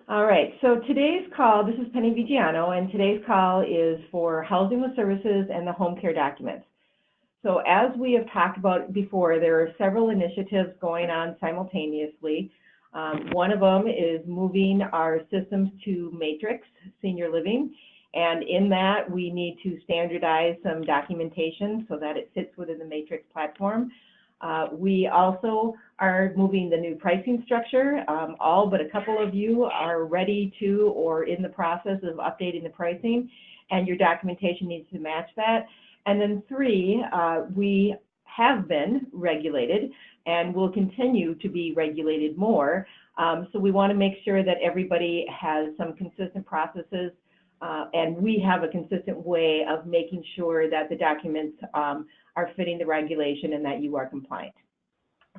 All right, so today's call, this is Pennie Viggano, and today's call is for housing with services and the home care documents. So as we have talked about before, there are several initiatives going on simultaneously. One of them is moving our systems to Matrix Senior Living, and in that we need to standardize some documentation so that it fits within the Matrix platform. We also are moving the new pricing structure. All but a couple of you are ready to or in the process of updating the pricing, and your documentation needs to match that. And then three, we have been regulated and will continue to be regulated more. So we want to make sure that everybody has some consistent processes and we have a consistent way of making sure that the documents are fitting the regulation and that you are compliant.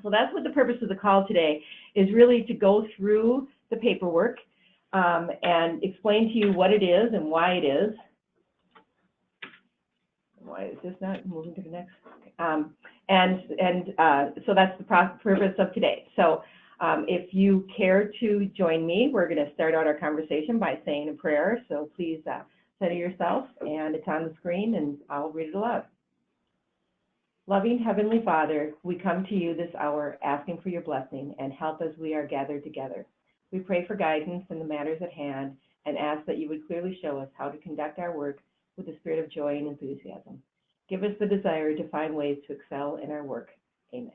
So that's what the purpose of the call today is, really to go through the paperwork and explain to you what it is and why it is. Why is this not moving to the next? So that's the purpose of today. So if you care to join me, we're going to start out our conversation by saying a prayer. So please center yourself, and it's on the screen, and I'll read it aloud. Loving Heavenly Father, we come to you this hour asking for your blessing and help as we are gathered together. We pray for guidance in the matters at hand and ask that you would clearly show us how to conduct our work with a spirit of joy and enthusiasm. Give us the desire to find ways to excel in our work. Amen.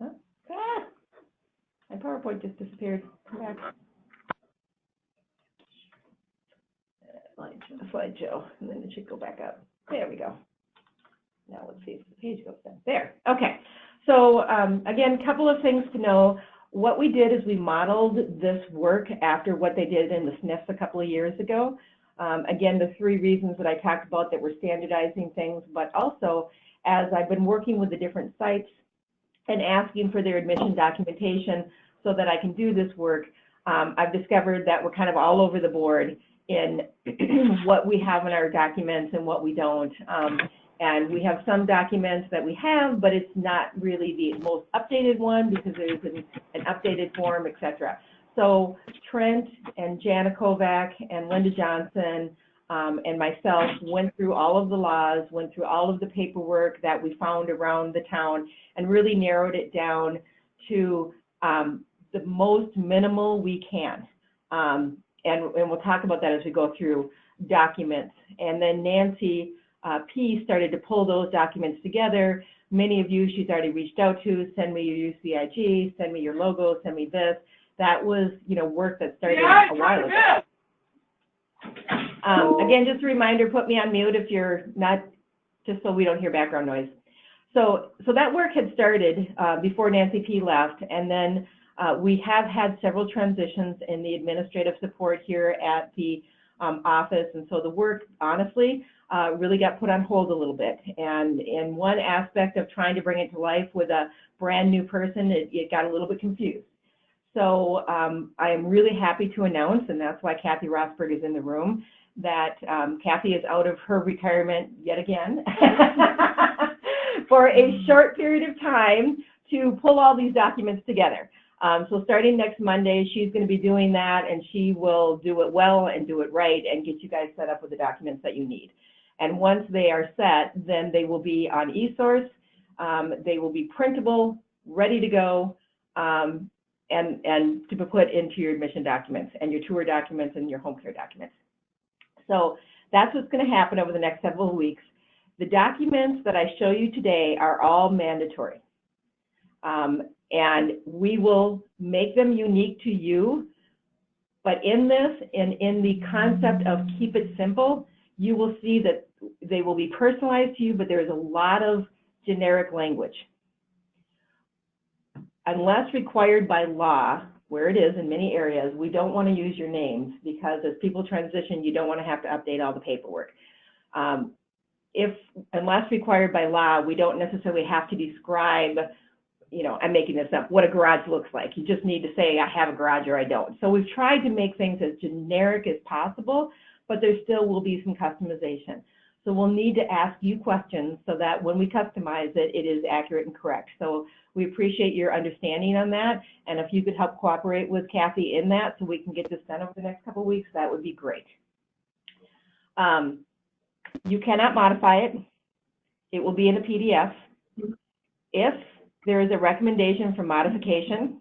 Okay. My PowerPoint just disappeared. Come back. Slideshow, and then it should go back up. There we go. Now let's see if the page goes down. There. Okay. So again, a couple of things to know. What we did is we modeled this work after what they did in the SNFs a couple of years ago. Again, the three reasons that I talked about, that we're standardizing things, but also as I've been working with the different sites and asking for their admission documentation so that I can do this work, I've discovered that we're kind of all over the board in what we have in our documents and what we don't. And we have some documents that we have, but it's not really the most updated one because there's an updated form, etc. So Trent and Jana Kovac and Linda Johnson and myself went through all of the laws, went through all of the paperwork that we found around the town, and really narrowed it down to the most minimal we can. And we'll talk about that as we go through documents. And then Nancy P started to pull those documents together. Many of you she's already reached out to, send me your UCIG, send me your logo, send me this. That was, work that started a while ago. Again, just a reminder, put me on mute if you're not, just so we don't hear background noise. So that work had started before Nancy P left, and then we have had several transitions in the administrative support here at the office, and so the work, honestly, really got put on hold a little bit. And in one aspect of trying to bring it to life with a brand new person, it got a little bit confused. So I am really happy to announce, and that's why Kathy Rosberg is in the room, that Kathy is out of her retirement yet again for a short period of time to pull all these documents together. So starting next Monday, she's going to be doing that, and she will do it well and do it right and get you guys set up with the documents that you need. And once they are set, then they will be on eSource. They will be printable, ready to go, and to be put into your admission documents and your tour documents and your home care documents. So that's what's going to happen over the next several weeks. The documents that I show you today are all mandatory. And we will make them unique to you. But in this, in the concept of keep it simple, you will see that they will be personalized to you, but there's a lot of generic language. Unless required by law, where it is in many areas, we don't want to use your names because as people transition, you don't want to have to update all the paperwork. Unless required by law, we don't necessarily have to describe, I'm making this up, what a garage looks like. You just need to say, I have a garage or I don't. So we've tried to make things as generic as possible, but there still will be some customization. So we'll need to ask you questions so that when we customize it, it is accurate and correct. So we appreciate your understanding on that. And if you could help cooperate with Kathy in that so we can get this done over the next couple of weeks, that would be great. You cannot modify it. It will be in a PDF. If there is a recommendation for modification,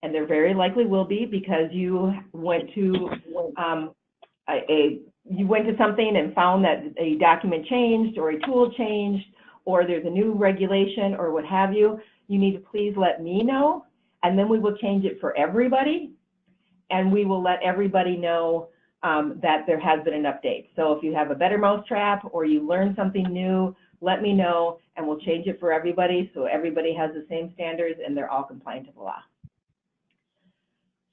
and there very likely will be because you went to something and found that a document changed or a tool changed or there's a new regulation or what have you, you need to please let me know, and then we will change it for everybody, and we will let everybody know that there has been an update. So if you have a better mousetrap or you learn something new, let me know, and we'll change it for everybody so everybody has the same standards and they're all compliant to the law.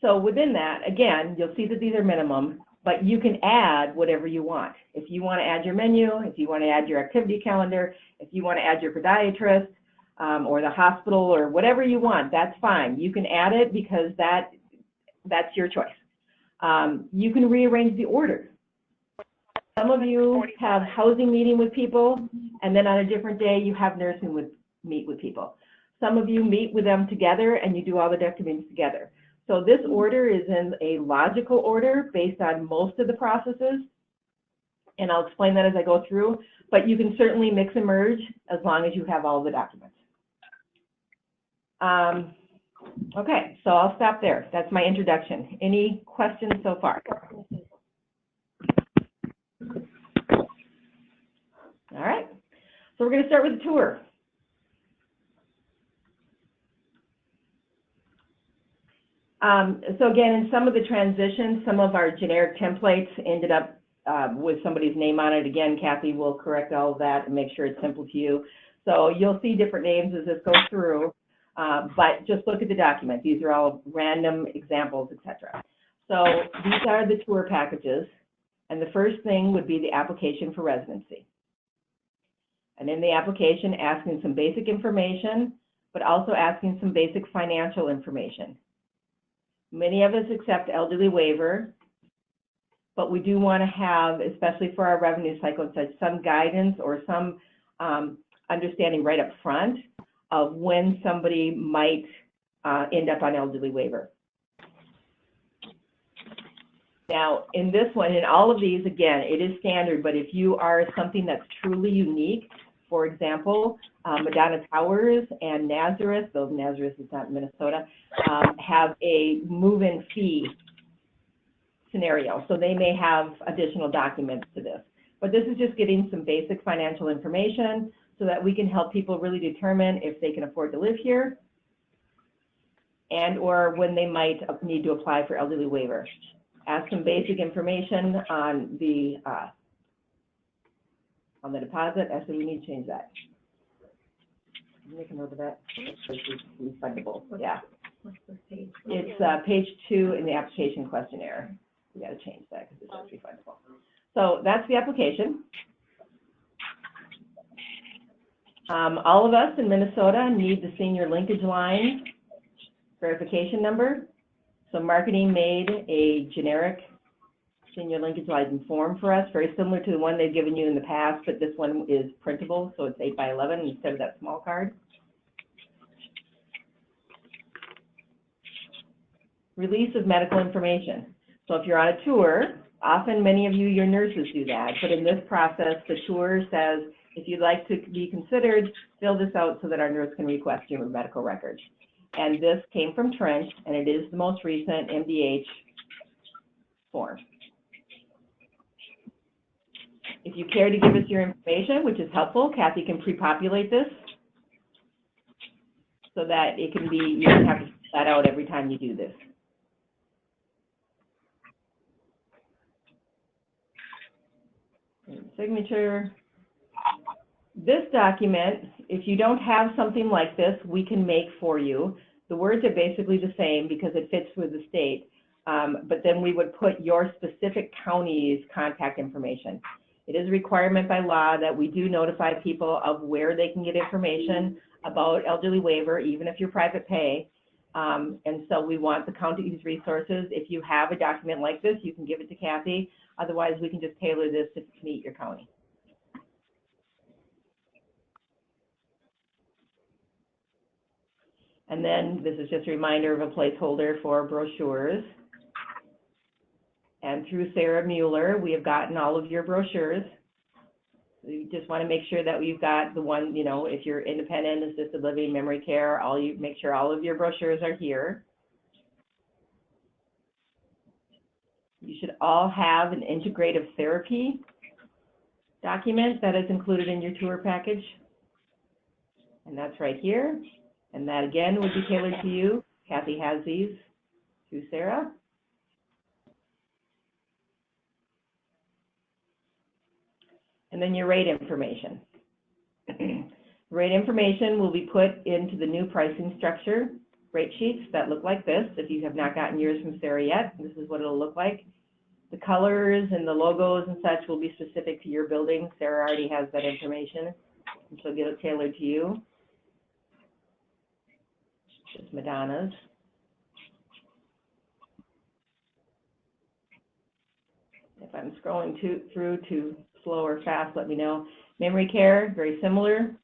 So within that, again, you'll see that these are minimum, but you can add whatever you want. If you want to add your menu, if you want to add your activity calendar, if you want to add your podiatrist or the hospital or whatever you want, that's fine. You can add it because that's your choice. You can rearrange the order. Some of you have housing meeting with people, and then on a different day you have nursing meet with people. Some of you meet with them together and you do all the documents together. So this order is in a logical order based on most of the processes, and I'll explain that as I go through, but you can certainly mix and merge as long as you have all the documents. Okay, so I'll stop there. That's my introduction. Any questions so far? All right, so we're going to start with the tour. So again, in some of the transitions, some of our generic templates ended up with somebody's name on it. Again, Kathy will correct all of that and make sure it's simple to you. So you'll see different names as this goes through, but just look at the document. These are all random examples, etc. So these are the tour packages, and the first thing would be the application for residency. And in the application, asking some basic information, but also asking some basic financial information. Many of us accept elderly waiver, but we do want to have, especially for our revenue cycle, some guidance or some understanding right up front of when somebody might end up on elderly waiver. Now, in this one, in all of these, again, it is standard, but if you are something that's truly unique, for example, Madonna Towers and Nazareth, though Nazareth is not in Minnesota, have a move-in fee scenario. So they may have additional documents to this. But this is just getting some basic financial information so that we can help people really determine if they can afford to live here and or when they might need to apply for elderly waiver. Ask some basic information on the deposit. Actually, we need to change that. Make a note of that. It's refundable. Yeah. It's page 2 in the application questionnaire. We got to change that because it's just refundable. So that's the application. All of us in Minnesota need the senior linkage line verification number. So marketing made a generic senior linkage line form for us, very similar to the one they've given you in the past, but this one is printable, so it's 8 by 11 instead of that small card. Release of medical information. So if you're on a tour, often many of you, your nurses do that, but in this process, the tour says, if you'd like to be considered, fill this out so that our nurse can request your medical records. And this came from Trent, and it is the most recent MDH form. If you care to give us your information, which is helpful, Kathy can pre-populate this so that it can be, you don't have to fill that out every time you do this. And signature. This document, if you don't have something like this, we can make for you. The words are basically the same because it fits with the state, but then we would put your specific county's contact information. It is a requirement by law that we do notify people of where they can get information about elderly waiver, even if you're private pay. And so we want the county's resources. If you have a document like this, you can give it to Kathy. Otherwise, we can just tailor this to meet your county. And then this is just a reminder of a placeholder for brochures. And through Sarah Mueller, we have gotten all of your brochures. We just want to make sure that we've got the one, you know, if you're independent, assisted living, memory care, make sure all of your brochures are here. You should all have an integrative therapy document that is included in your tour package. And that's right here. And that again would be tailored to you. Kathy has these through Sarah. And then your rate information. Rate information will be put into the new pricing structure rate sheets that look like this. If you have not gotten yours from Sarah yet, this is what it'll look like. The colors and the logos and such will be specific to your building. Sarah already has that information, and she'll get it tailored to you. Just Madonna's. If I'm scrolling through too slow or fast, let me know. Memory care, very similar.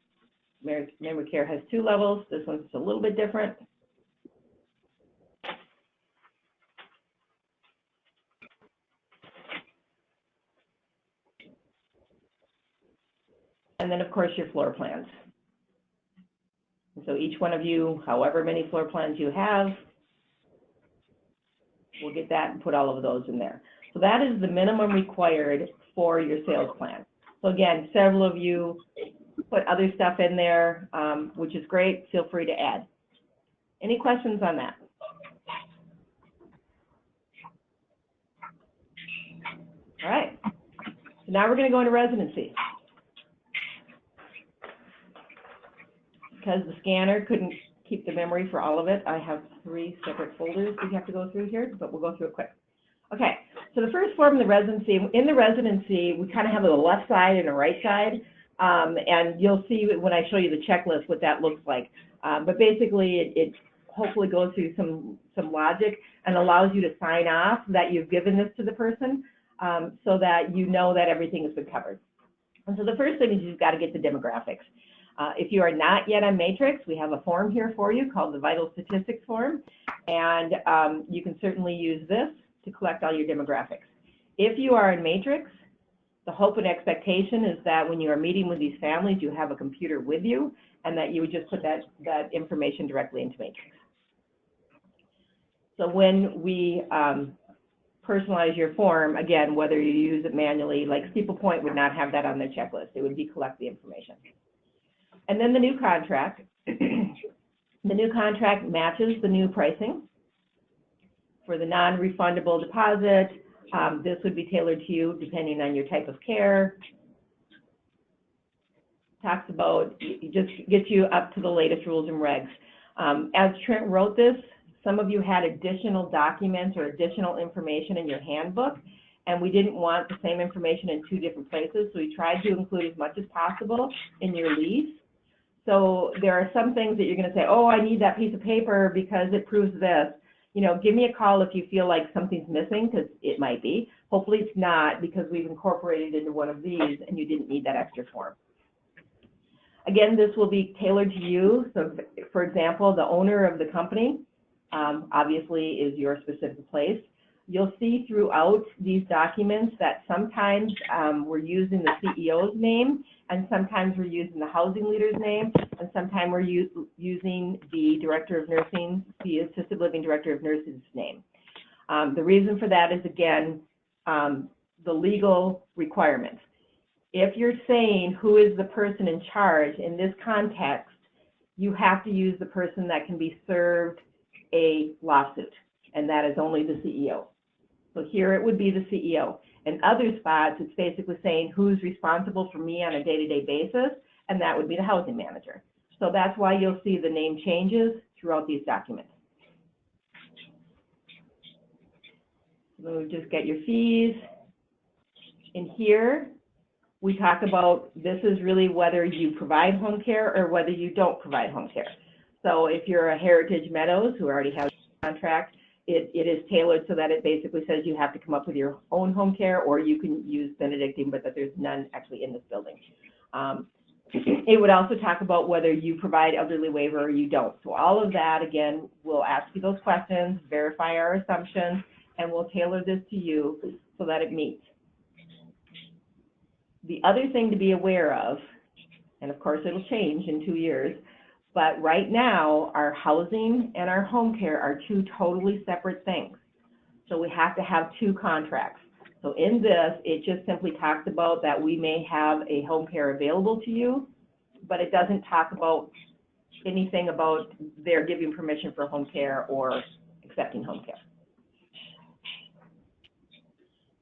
Memory care has 2 levels. This one's a little bit different. And then, of course, your floor plans. And so each one of you, however many floor plans you have, we'll get that and put all of those in there. So that is the minimum required for your sales plan. So again, several of you put other stuff in there, which is great. Feel free to add. Any questions on that? All right. So now we're going to go into residency. Because the scanner couldn't keep the memory for all of it, I have 3 separate folders we have to go through here, but we'll go through it quick. Okay, so the first form, the residency. In the residency, we kind of have a left side and a right side, and you'll see when I show you the checklist what that looks like. But basically, it hopefully goes through some logic and allows you to sign off that you've given this to the person, so that you know that everything has been covered. And so the first thing is you've got to get the demographics. If you are not yet on Matrix, we have a form here for you called the Vital Statistics form, and you can certainly use this to collect all your demographics. If you are in Matrix, the hope and expectation is that when you are meeting with these families, you have a computer with you, and that you would just put that information directly into Matrix. So when we personalize your form, again, whether you use it manually, like Steeple Point would not have that on their checklist. It would be collect the information. And then the new contract. The new contract matches the new pricing. For the non-refundable deposit, this would be tailored to you depending on your type of care. Talks about, it just gets you up to the latest rules and regs. As Trent wrote this, some of you had additional documents or additional information in your handbook, and we didn't want the same information in 2 different places, so we tried to include as much as possible in your lease. So there are some things that you're going to say, oh, I need that piece of paper because it proves this. You know, give me a call if you feel like something's missing, because it might be. Hopefully it's not, because we've incorporated into one of these and you didn't need that extra form. Again, this will be tailored to you. So, for example, the owner of the company obviously is your specific place. You'll see throughout these documents that sometimes we're using the CEO's name, and sometimes we're using the housing leader's name, and sometimes we're using the director of nursing, the assisted living director of nursing's name. The reason for that is, again, the legal requirements. If you're saying who is the person in charge in this context, you have to use the person that can be served a lawsuit, and that is only the CEO. So here it would be the CEO. In other spots, it's basically saying who's responsible for me on a day-to-day basis, and that would be the housing manager. So that's why you'll see the name changes throughout these documents. So just get your fees. In here, we talk about this is really whether you provide home care or whether you don't provide home care. So if you're a Heritage Meadows who already has a contract, it is tailored so that it basically says you have to come up with your own home care, or you can use Benedictine, but that there's none actually in this building. It would also talk about whether you provide elderly waiver or you don't. So all of that, again, we'll ask you those questions, verify our assumptions, and we'll tailor this to you so that it meets. The other thing to be aware of, and of course it'll change in 2 years, but right now our housing and our home care are two totally separate things. So we have to have two contracts. So in this, it just simply talks about that we may have a home care available to you, but it doesn't talk about anything about their giving permission for home care or accepting home care.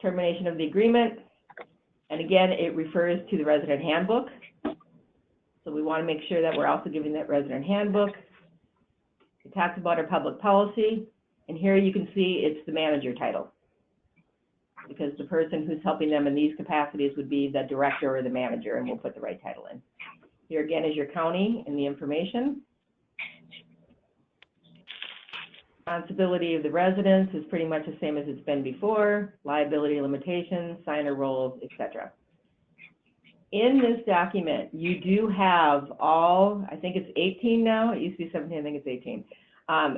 Termination of the agreement, and again, it refers to the resident handbook. So we want to make sure that we're also giving that resident handbook. It talks about our public policy, and here you can see it's the manager title, because the person who's helping them in these capacities would be the director or the manager, and we'll put the right title in. Here again is your county and the information. Responsibility of the residents is pretty much the same as it's been before. Liability limitations, signer roles, etc. In this document, you do have all, I think it's 18 now, it used to be 17, I think it's 18.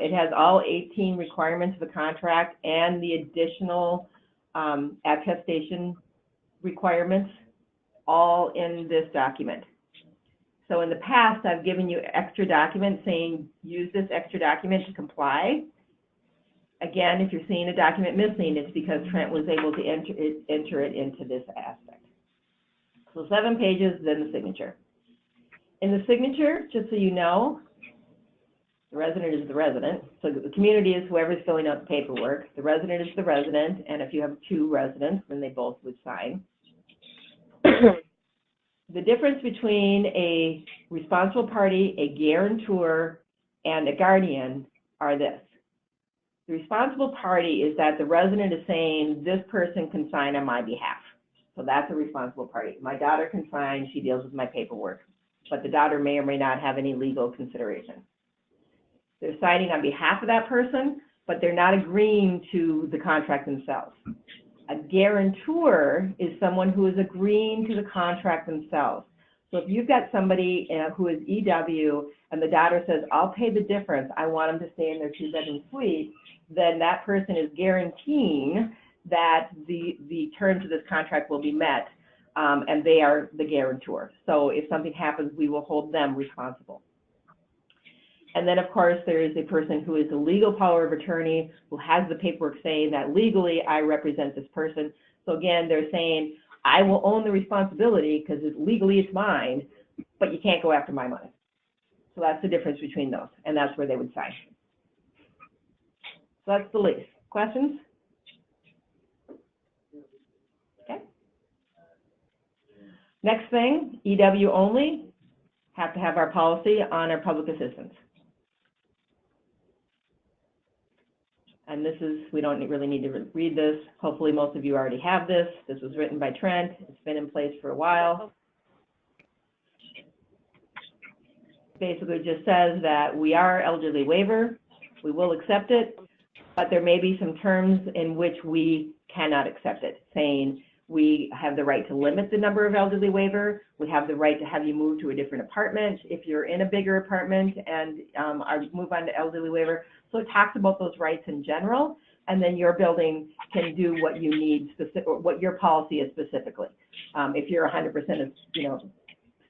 It has all 18 requirements of the contract and the additional attestation requirements all in this document. So in the past, I've given you extra documents saying use this extra document to comply. Again, if you're seeing a document missing, it's because Trent was able to enter it into this aspect. So 7 pages, then the signature. In the signature, just so you know, the resident is the resident. So the community is whoever's filling out the paperwork. The resident is the resident, and if you have 2 residents, then they both would sign. The difference between a responsible party, a guarantor, and a guardian are this. The responsible party is that the resident is saying this person can sign on my behalf. So that's a responsible party. My daughter can sign, she deals with my paperwork, but the daughter may or may not have any legal consideration. They're signing on behalf of that person, but they're not agreeing to the contract themselves. A guarantor is someone who is agreeing to the contract themselves. So if you've got somebody who is EW and the daughter says, I'll pay the difference, I want them to stay in their 2-bedroom suite, then that person is guaranteeing that the terms of this contract will be met, and they are the guarantor. So if something happens, we will hold them responsible. And then, of course, there is a person who is the legal power of attorney who has the paperwork saying that legally I represent this person. So again, they're saying, I will own the responsibility because legally it's mine, but you can't go after my money. So that's the difference between those, and that's where they would sign. So that's the lease. Questions? Okay. Next thing, EW only, have to have our policy on our public assistance. And this is, we don't really need to read this. Hopefully most of you already have this. This was written by Trent. It's been in place for a while. Basically just says that we are elderly waiver. We will accept it, but there may be some terms in which we cannot accept it, saying we have the right to limit the number of elderly waiver. We have the right to have you move to a different apartment if you're in a bigger apartment and move on to elderly waiver. So it talks about those rights in general, and then your building can do what you need, or what your policy is specifically. If you're 100% of,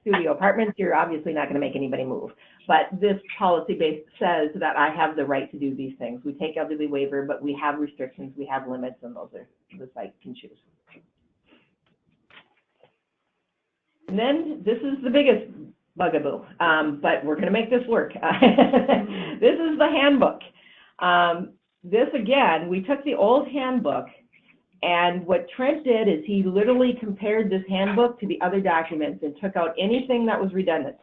studio apartments, you're obviously not going to make anybody move. But this policy base says that I have the right to do these things. We take elderly waiver, but we have restrictions, we have limits, and those are the site can choose. And then this is the biggest bugaboo, but we're going to make this work. This is the handbook. This, again, we took the old handbook, and what Trent did is he literally compared this handbook to the other documents and took out anything that was redundant.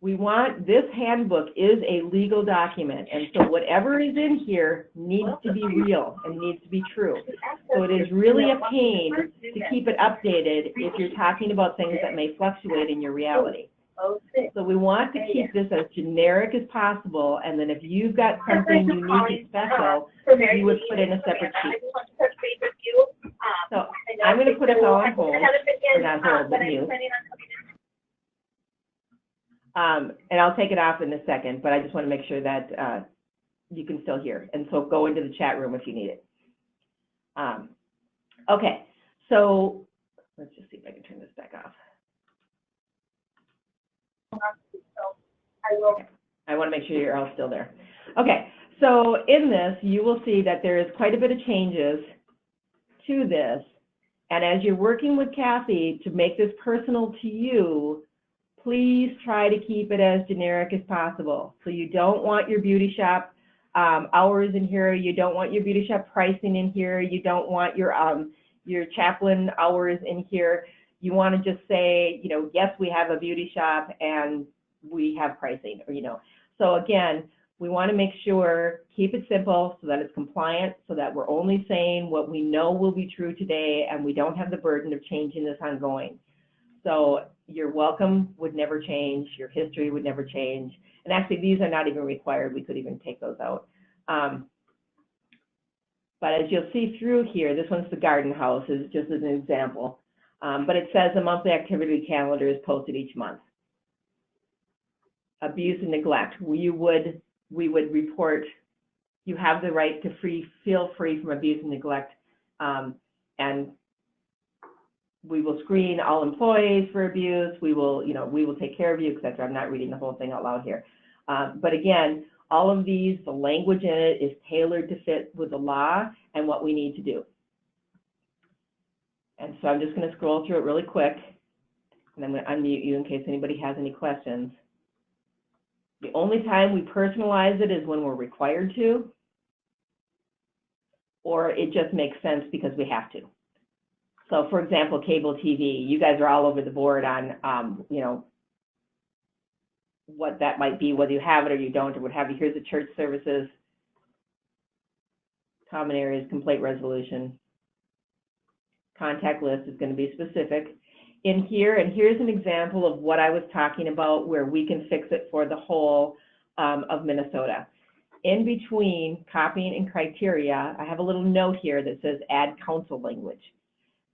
We want, this handbook is a legal document, and so whatever is in here needs to be real and needs to be true. So it is really a pain to keep it updated if you're talking about things that may fluctuate in your reality. So we want to keep this as generic as possible, and then if you've got something unique and special, you would put in a separate sheet. So I'm going to put us all on hold, or not hold, but mute. And I'll take it off in a second, but I just want to make sure that you can still hear. And so go into the chat room if you need it. Okay, so let's just see if I can turn this back off. Okay. I want to make sure you're all still there. Okay, so in this, you will see that there is quite a bit of changes to this. And as you're working with Kathy to make this personal to you, please try to keep it as generic as possible. So you don't want your beauty shop hours in here. You don't want your beauty shop pricing in here. You don't want your chaplain hours in here. You want to just say, you know, yes, we have a beauty shop and we have pricing, or, you know. So again, we want to make sure, keep it simple so that it's compliant, so that we're only saying what we know will be true today, and we don't have the burden of changing this ongoing. So your welcome would never change, your history would never change, and actually these are not even required. We could even take those out. But as you'll see through here, this one's the garden house, is just as an example. But it says a monthly activity calendar is posted each month. Abuse and neglect, we would report, you have the right to feel free from abuse and neglect, and we will screen all employees for abuse. We will take care of you, etc. I'm not reading the whole thing out loud here. But again, all of these, the language in it is tailored to fit with the law and what we need to do. And so I'm just going to scroll through it really quick, and I'm going to unmute you in case anybody has any questions. The only time we personalize it is when we're required to, or it just makes sense because we have to. So for example, cable TV, you guys are all over the board on, you know, what that might be, whether you have it or you don't, or what have you. Here's the church services, common areas, complaint resolution. Contact list is going to be specific in here, and here's an example of what I was talking about where we can fix it for the whole of Minnesota. In between copying and criteria, I have a little note here that says add council language.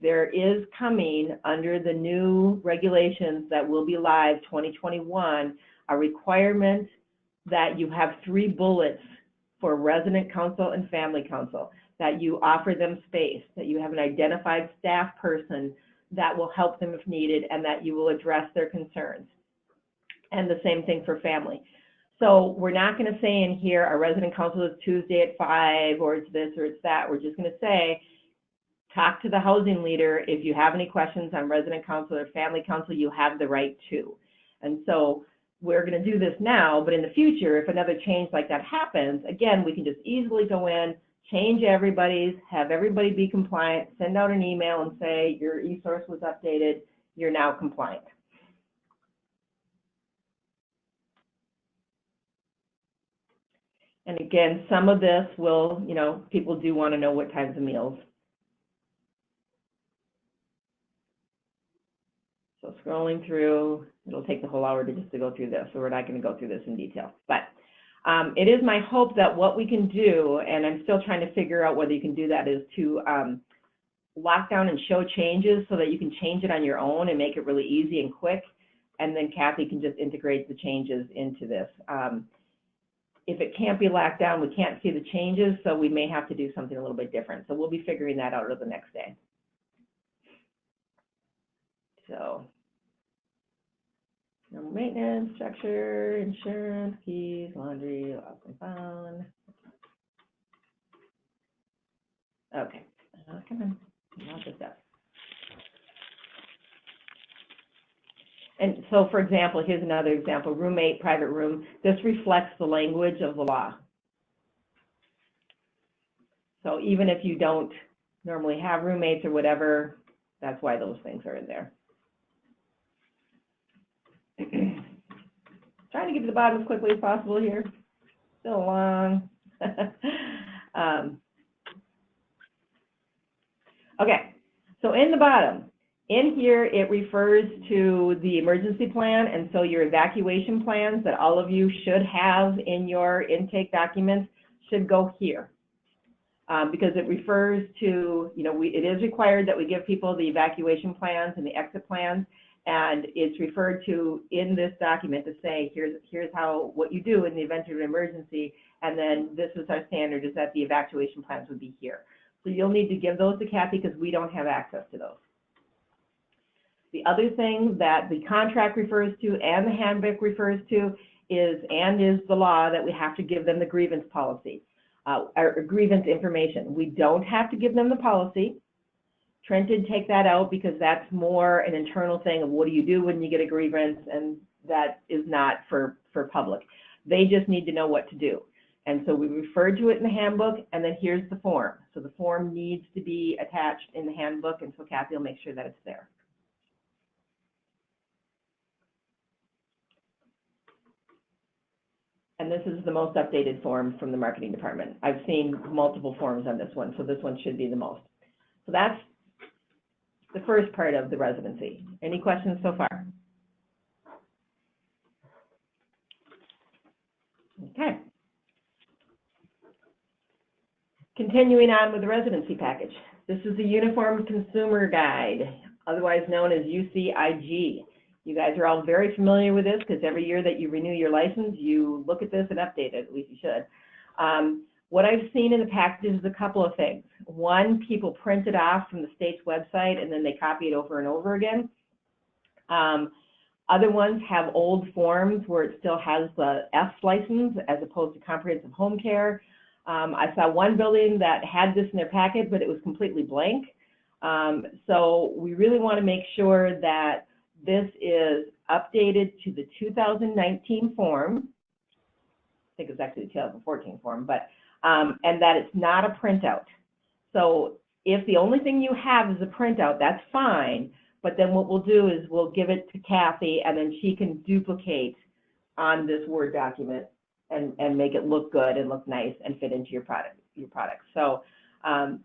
There is coming under the new regulations that will be live 2021, a requirement that you have 3 bullets for resident council and family council, that you offer them space, that you have an identified staff person that will help them if needed, and that you will address their concerns. And the same thing for family. So we're not going to say in here, our resident council is Tuesday at 5, or it's this or it's that. We're just going to say, talk to the housing leader. If you have any questions on resident council or family council, you have the right to. And so we're going to do this now, but in the future, if another change like that happens, again, we can just easily go in, change everybody's, have everybody be compliant, send out an email and say your e-source was updated, you're now compliant. And again, some of this will, you know, people do want to know what types of meals. So scrolling through, it'll take the whole hour to go through this, so we're not going to go through this in detail. But it is my hope that what we can do, and I'm still trying to figure out whether you can do that, is to lock down and show changes so that you can change it on your own and make it really easy and quick, and then Kathy can just integrate the changes into this. If it can't be locked down, we can't see the changes, so we may have to do something a little bit different. So we'll be figuring that out over the next day. So, normal maintenance, structure, insurance, keys, laundry, lost and found. Okay, come on, not this stuff. And so, for example, here's another example, roommate, private room. This reflects the language of the law. So even if you don't normally have roommates or whatever, that's why those things are in there. Trying to get to the bottom as quickly as possible here. Still long. Okay, so in the bottom, in here it refers to the emergency plan, and so your evacuation plans that all of you should have in your intake documents should go here. Because it refers to, you know, it is required that we give people the evacuation plans and the exit plans, And it's referred to in this document to say, here's how, what you do in the event of an emergency, and then this is our standard, is that the evacuation plans would be here. So you'll need to give those to Kathy because we don't have access to those. The other thing that the contract refers to and the handbook refers to is the law that we have to give them the grievance policy, or grievance information. We don't have to give them the policy. Trent did take that out because that's more an internal thing of what do you do when you get a grievance, and that is not for public. They just need to know what to do. And so we referred to it in the handbook, and then here's the form. So the form needs to be attached in the handbook, and so Kathy will make sure that it's there. And this is the most updated form from the marketing department. I've seen multiple forms on this one, so this one should be the most. So that's the first part of the residency. Any questions so far? Okay. Continuing on with the residency package. This is the Uniform Consumer Guide, otherwise known as UCIG. You guys are all very familiar with this because every year that you renew your license, you look at this and update it, at least you should. What I've seen in the package is a couple of things. One, people print it off from the state's website and then they copy it over and over again. Other ones have old forms where it still has the F license as opposed to comprehensive home care. I saw one building that had this in their packet, but it was completely blank. So we really want to make sure that this is updated to the 2019 form. I think it's actually the 2014 form, but and that it's not a printout. So if the only thing you have is a printout, that's fine. But then what we'll do is we'll give it to Kathy, and then she can duplicate on this Word document and make it look good and look nice and fit into your product. So I'm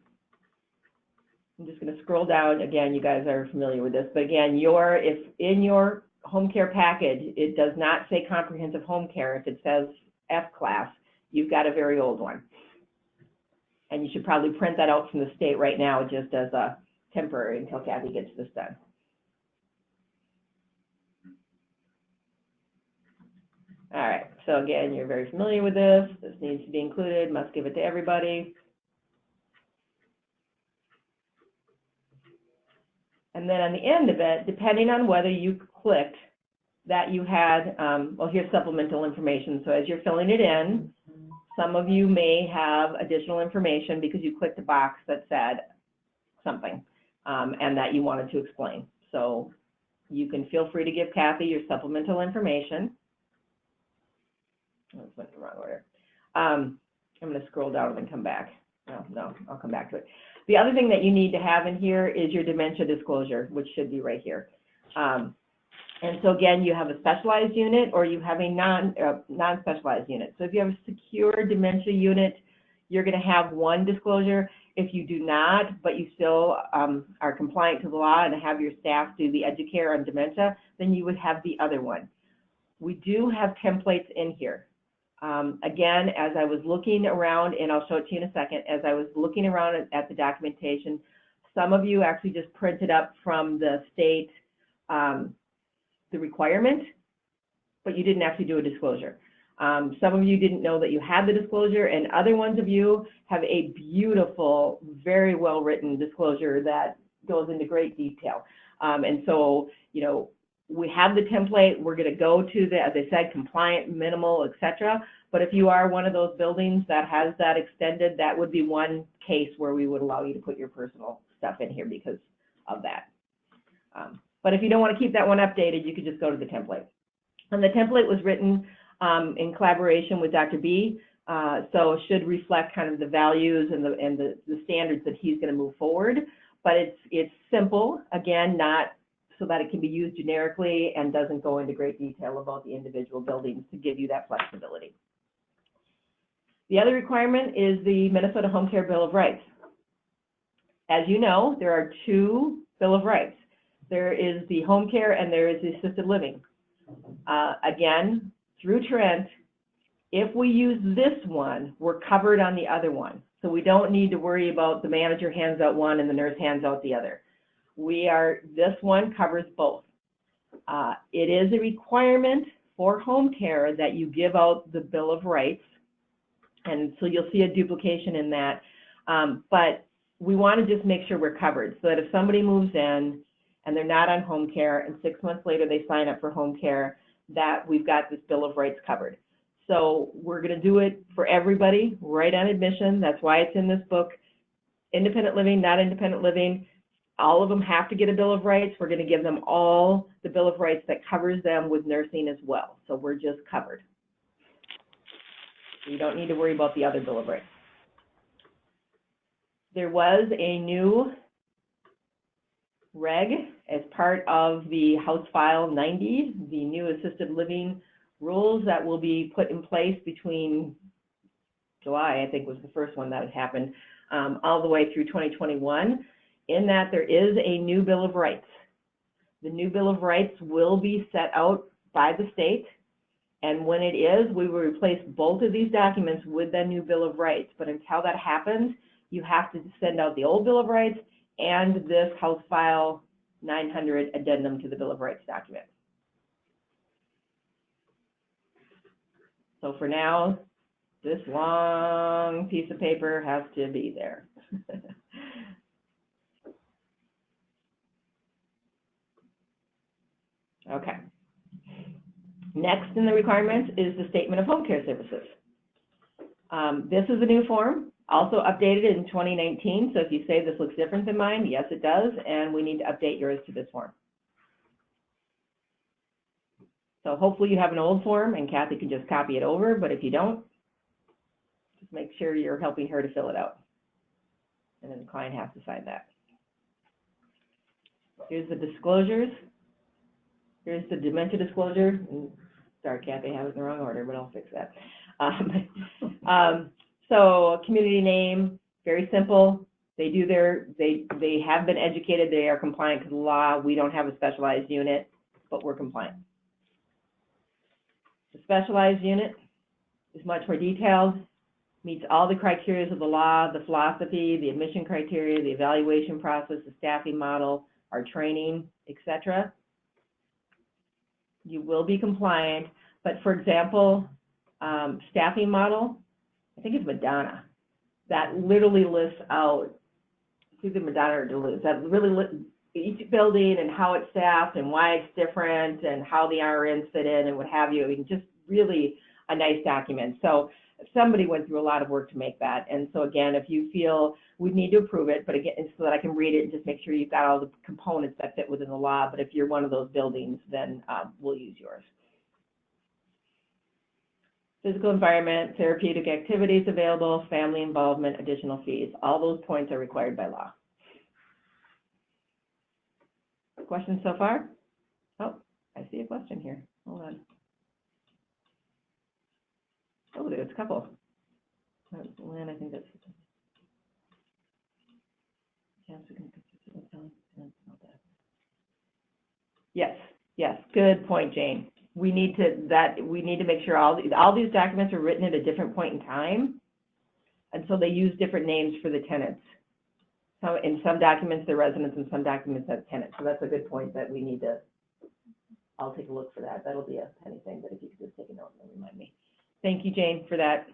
just going to scroll down. Again, you guys are familiar with this, but again, if in your home care package it does not say comprehensive home care, if it says F class, you've got a very old one. And you should probably print that out from the state right now just as a temporary until Kathy gets this done. All right, so again, you're very familiar with this. This needs to be included, must give it to everybody. And then on the end of it, depending on whether you clicked that you had, well, here's supplemental information. So as you're filling it in, some of you may have additional information because you clicked a box that said something and that you wanted to explain. So you can feel free to give Kathy your supplemental information. I went in the wrong order. I'm going to scroll down and come back. No, I'll come back to it. The other thing that you need to have in here is your dementia disclosure, which should be right here. And so again, you have a specialized unit or you have a non-specialized unit. So if you have a secure dementia unit, you're going to have one disclosure. If you do not, but you still are compliant to the law and have your staff do the educare on dementia, then you would have the other one. We do have templates in here. Again, as I was looking around, and I'll show it to you in a second, as I was looking around at the documentation, some of you actually just printed up from the state the requirement, but you didn't actually do a disclosure. Some of you didn't know that you had the disclosure, and other ones of you have a beautiful, very well-written disclosure that goes into great detail. And so, you know, we have the template. We're going to go to the, as I said, compliant, minimal, etc. But if you are one of those buildings that has that extended, that would be one case where we would allow you to put your personal stuff in here because of that. But if you don't want to keep that one updated, you could just go to the template. And the template was written in collaboration with Dr. B, so it should reflect kind of the values and the standards that he's going to move forward. But it's simple, again, not so that it can be used generically and doesn't go into great detail about the individual buildings to give you that flexibility. The other requirement is the Minnesota Home Care Bill of Rights. As you know, there are two Bill of Rights. There is the home care and there is the assisted living. Again, through Trent, if we use this one, we're covered on the other one. So we don't need to worry about the manager hands out one and the nurse hands out the other. This one covers both. It is a requirement for home care that you give out the Bill of Rights, and so you'll see a duplication in that. But we want to just make sure we're covered, so that if somebody moves in and they're not on home care, and 6 months later they sign up for home care, that we've got this Bill of Rights covered. So we're going to do it for everybody right on admission. That's why it's in this book. Independent living, not independent living, all of them have to get a Bill of Rights. We're going to give them all the Bill of Rights that covers them with nursing as well. So we're just covered. You don't need to worry about the other Bill of Rights. There was a new reg as part of the House File 90, the new assisted living rules that will be put in place between July, I think was the first one that had happened, all the way through 2021. In that there is a new Bill of Rights. The new Bill of Rights will be set out by the state, and when it is, we will replace both of these documents with the new Bill of Rights. But until that happens, you have to send out the old Bill of Rights and this House File 900 addendum to the Bill of Rights document. So for now, this long piece of paper has to be there. Okay. Next in the requirements is the Statement of Home Care Services. This is a new form, also updated in 2019. So if you say this looks different than mine, yes, it does, and we need to update yours to this form. So hopefully you have an old form and Kathy can just copy it over, but if you don't, just make sure you're helping her to fill it out. And then the client has to sign that. Here's the disclosures. Here's the dementia disclosure. Sorry, Kathy, I have it in the wrong order, but I'll fix that. So community name, very simple. They have been educated. They are compliant to the law. We don't have a specialized unit, but we're compliant. The specialized unit is much more detailed, meets all the criteria of the law, the philosophy, the admission criteria, the evaluation process, the staffing model, our training, etc. You will be compliant, but for example, staffing model, I think it's Madonna, that literally lists out, it's either Madonna or Duluth, that really lists each building and how it's staffed and why it's different and how the RNs fit in and what have you. I mean, just really a nice document. So somebody went through a lot of work to make that. And so again, if you feel we need to approve it, but again, so that I can read it and just make sure you've got all the components that fit within the law. But if you're one of those buildings, then we'll use yours. Physical environment, therapeutic activities available, family involvement, additional fees. All those points are required by law. Questions so far? Oh, I see a question here. Hold on. Oh, there's a couple. Lynn, I think that's. Yes, yes, good point, Jane. We need to make sure all these documents are written at a different point in time, and so they use different names for the tenants. So in some documents they're residents, and some documents have tenants. So that's a good point that we need to. I'll take a look for that. That'll be a Pennie thing, but if you could just take a note and remind me. Thank you, Jane, for that.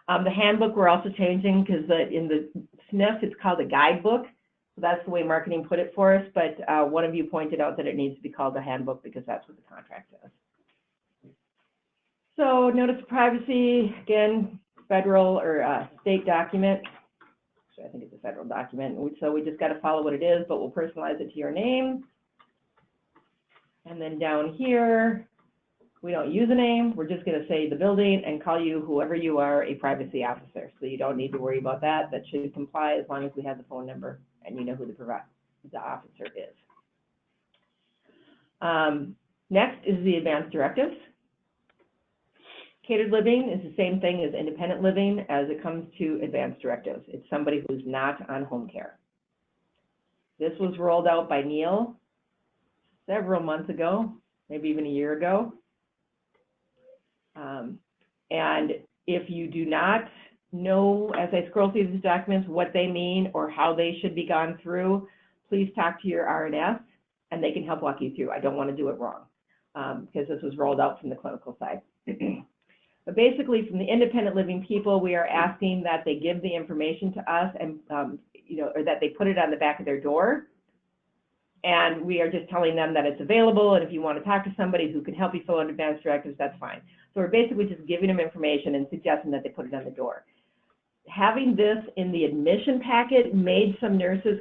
The handbook we're also changing because in the SNF it's called a guidebook. So that's the way marketing put it for us. But one of you pointed out that it needs to be called a handbook because that's what the contract says. So notice of privacy, again, federal or state document. Actually, I think it's a federal document. So we just got to follow what it is, but we'll personalize it to your name. And then down here, we don't use a name. We're just going to say the building and call you, whoever you are, a privacy officer. So you don't need to worry about that. That should comply as long as we have the phone number and you know who the officer is. Next is the advanced directives. Catered living is the same thing as independent living as it comes to advanced directives. It's somebody who's not on home care. This was rolled out by Neil several months ago, maybe even a year ago. And if you do not know, as I scroll through these documents, what they mean or how they should be gone through, please talk to your RNS. and they can help walk you through. I don't want to do it wrong because this was rolled out from the clinical side. But basically, from the independent living people, we are asking that they give the information to us and, or that they put it on the back of their door. And we are just telling them that it's available, and if you want to talk to somebody who can help you fill out advance directives, that's fine. So we're basically just giving them information and suggesting that they put it on the door. Having this in the admission packet made some nurses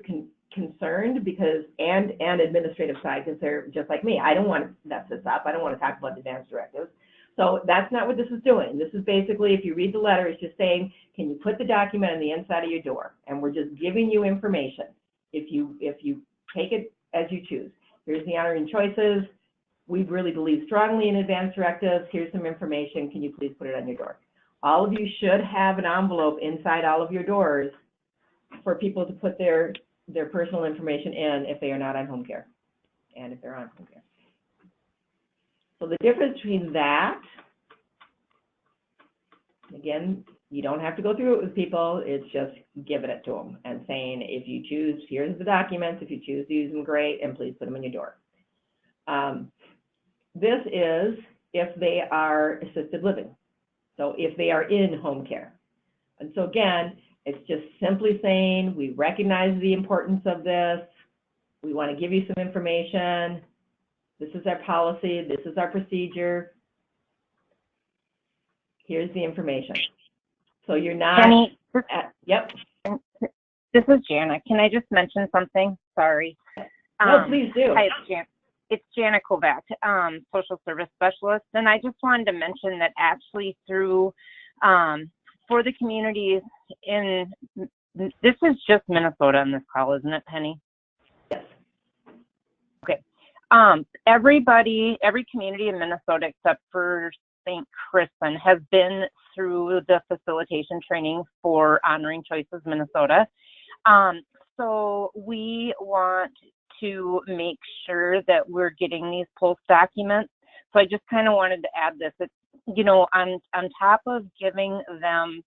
concerned because, and administrative side, because they're just like me. I don't want to mess this up. I don't want to talk about advance directives. So that's not what this is doing. This is basically, if you read the letter, it's just saying, can you put the document on the inside of your door? And we're just giving you information. If you take it as you choose. Here's the honoring choices. We really believe strongly in advance directives. Here's some information. Can you please put it on your door? All of you should have an envelope inside all of your doors for people to put their personal information in if they are not on home care and if they're on home care. So the difference between that, again, you don't have to go through it with people. It's just giving it to them and saying, if you choose, here's the documents. If you choose to use them, great, and please put them in your door. This is if they are assisted living. So if they are in home care. And so again, it's just simply saying, we recognize the importance of this. We want to give you some information. This is our policy. This is our procedure. Here's the information. So you're not, Pennie, yep. This is Jana. Can I just mention something? Sorry. No, please do. Hi, it's Jana Kovac, social service specialist. And I just wanted to mention that actually through, for the communities in, this is just Minnesota in this call, isn't it, Pennie? Yes. Okay. Every community in Minnesota except for St. Crispin has been through the facilitation training for Honoring Choices Minnesota. So we want to make sure that we're getting these pulse documents. So I just kind of wanted to add this. It's, on top of giving them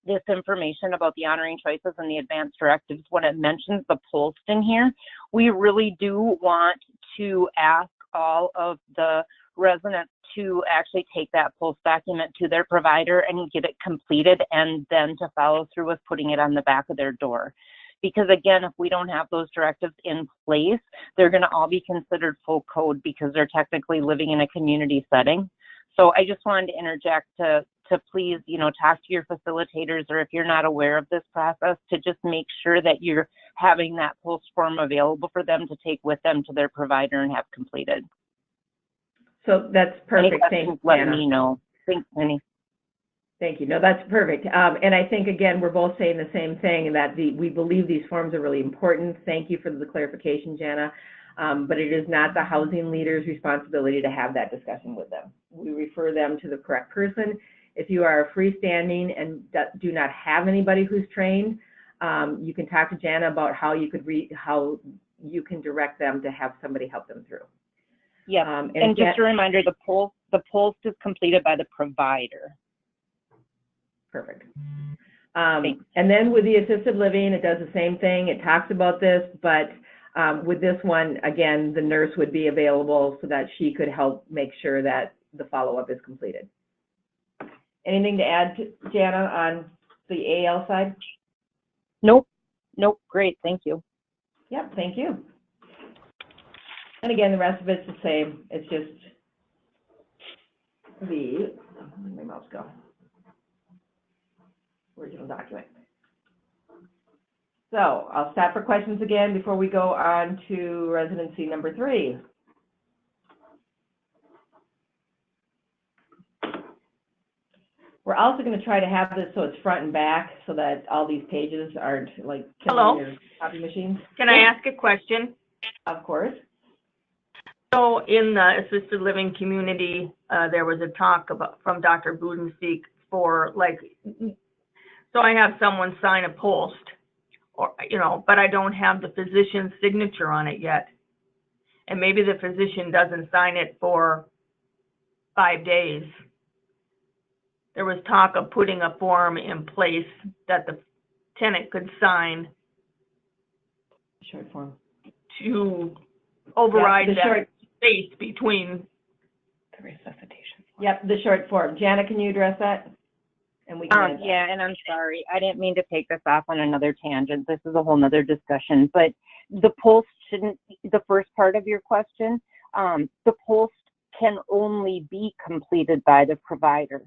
this information about the Honoring Choices and the advance directives, when it mentions the pulse in here, we really do want to ask all of the residents to actually take that pulse document to their provider and get it completed, and then to follow through with putting it on the back of their door. Because again, if we don't have those directives in place, they're going to all be considered full code because they're technically living in a community setting. So I just wanted to interject to please, talk to your facilitators, or if you're not aware of this process, to just make sure that you're having that pulse form available for them to take with them to their provider and have completed. So that's perfect. Thanks, let me know. Thanks, Pennie. Thank you. No, that's perfect. And I think, again, we're both saying the same thing, that we believe these forms are really important. Thank you for the clarification, Jana. But it is not the housing leader's responsibility to have that discussion with them. We refer them to the correct person. If you are freestanding and do not have anybody who's trained, you can talk to Jana about how you can direct them to have somebody help them through. Yeah, and just a reminder, the pulse is completed by the provider. Perfect. And then with the assisted living, it does the same thing. It talks about this, but with this one, again, the nurse would be available so that she could help make sure that the follow-up is completed. Anything to add, Jana, on the AL side? Nope. Great. Thank you. Yep. Thank you. And again, the rest of it's the same. It's just where'd my mouse go? Original document. So I'll stop for questions again before we go on to residency number 3. We're also going to try to have this so it's front and back so that all these pages aren't like killing your copy machines. Can I ask a question? Of course. So in the assisted living community, there was a talk from Dr. Budensteek for so I have someone sign a post, or but I don't have the physician's signature on it yet, and maybe the physician doesn't sign it for 5 days. There was talk of putting a form in place that the tenant could sign Short form. to override Yep, the that short, space between. the resuscitation. Yep, the short form. Jana, can you address that? And we can. Yeah, and I'm sorry, I didn't mean to take this off on another tangent. This is a whole nother discussion, but the pulse shouldn't, the first part of your question, the pulse can only be completed by the provider.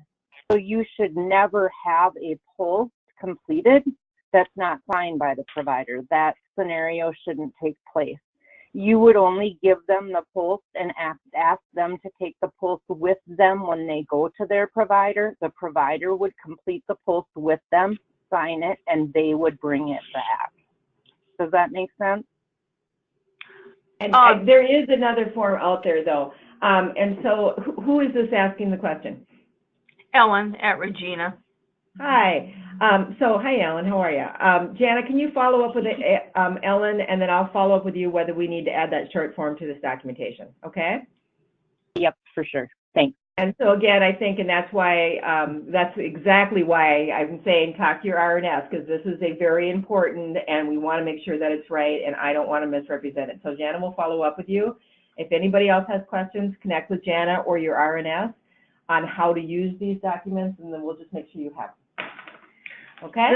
So you should never have a pulse completed that's not signed by the provider. That scenario shouldn't take place. You would only give them the pulse and ask them to take the pulse with them when they go to their provider. The provider would complete the pulse with them, sign it, and they would bring it back. Does that make sense? And there is another form out there, though. And so who is this asking the question? Ellen at Regina. Hi. Hi, Ellen. How are you? Jana, can you follow up with Ellen, and then I'll follow up with you whether we need to add that short form to this documentation, okay? Yep, for sure. Thanks. And so again, I think, and that's why, that's exactly why I'm saying talk to your RNS, because this is a very important, and we want to make sure that it's right, and I don't want to misrepresent it. So Jana will follow up with you. If anybody else has questions, connect with Jana or your RNS on how to use these documents, and then we'll just make sure you have them. Okay?